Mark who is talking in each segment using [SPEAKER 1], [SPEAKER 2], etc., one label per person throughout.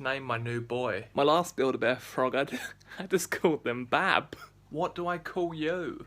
[SPEAKER 1] name my new boy?
[SPEAKER 2] My last Build-A-Bear frog, I just called them Bab.
[SPEAKER 1] What do I call you?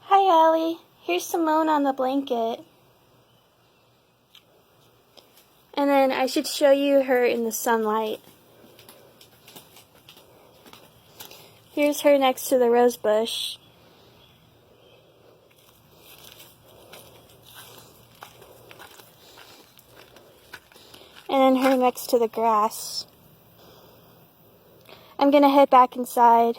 [SPEAKER 3] Hi, Allie. Here's Simone on the blanket. And then I should show you her in the sunlight. Here's her next to the rose bush. And then her next to the grass. I'm gonna head back inside.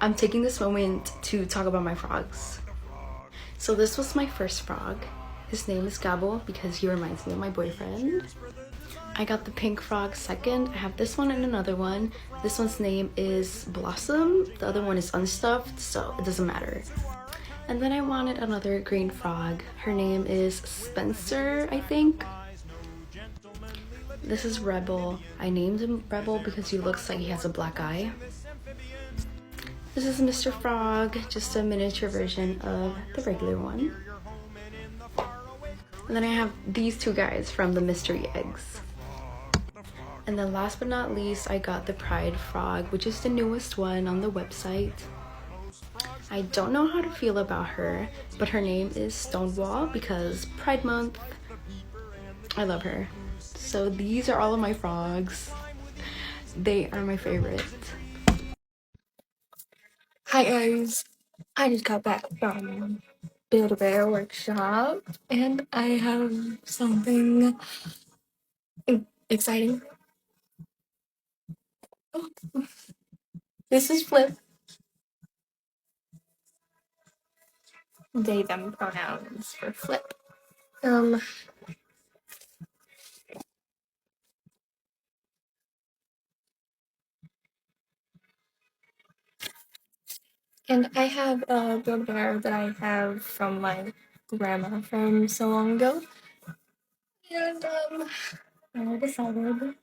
[SPEAKER 4] I'm taking this moment to talk about my frogs. So this was my first frog. His name is Gabo because he reminds me of my boyfriend. I got the pink frog second. I have this one and another one. This one's name is Blossom. The other one is unstuffed, so it doesn't matter. And then I wanted another green frog. Her name is Spencer, I think. This is Rebel. I named him Rebel because he looks like he has a black eye. This is Mr. Frog, just a miniature version of the regular one. And then I have these two guys from the mystery eggs. And then last but not least, I got the Pride Frog, which is the newest one on the website. I don't know how to feel about her, but her name is Stonewall because Pride Month. I love her. So these are all of my frogs. They are my favorite.
[SPEAKER 5] Hi guys, I just got back from Build-A-Bear workshop and I have something exciting. This is Flip. They, them pronouns for Flip. And I have a Build-A-Bear that I have from my grandma from so long ago. And I decided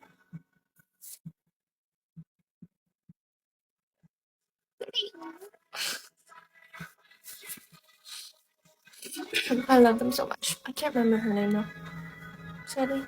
[SPEAKER 5] I love them so much. I can't remember her name though. Sadly.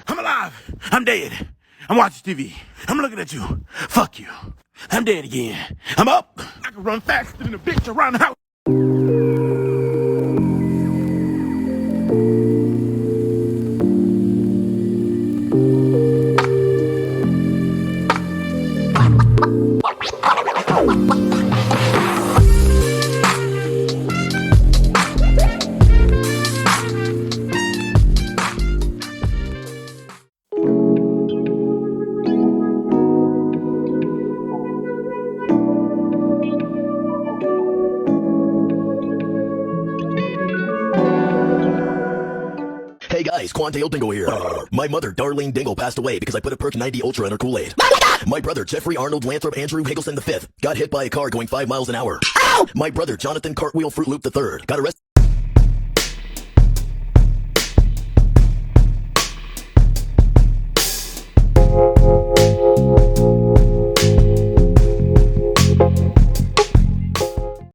[SPEAKER 6] I'm alive. I'm dead. I'm watching TV. I'm looking at you. Fuck you. I'm dead again. I'm up. I can run faster than a bitch around the house.
[SPEAKER 7] Hey guys, Quante Dingle here. My mother, Darlene Dingle, passed away because I put a Perk 90 Ultra in her Kool-Aid. My brother, Jeffrey Arnold Lathrop Andrew Higgleston V, got hit by a car going 5 miles an hour. Ow! My brother, Jonathan Cartwheel Fruit Loop III, got arrested.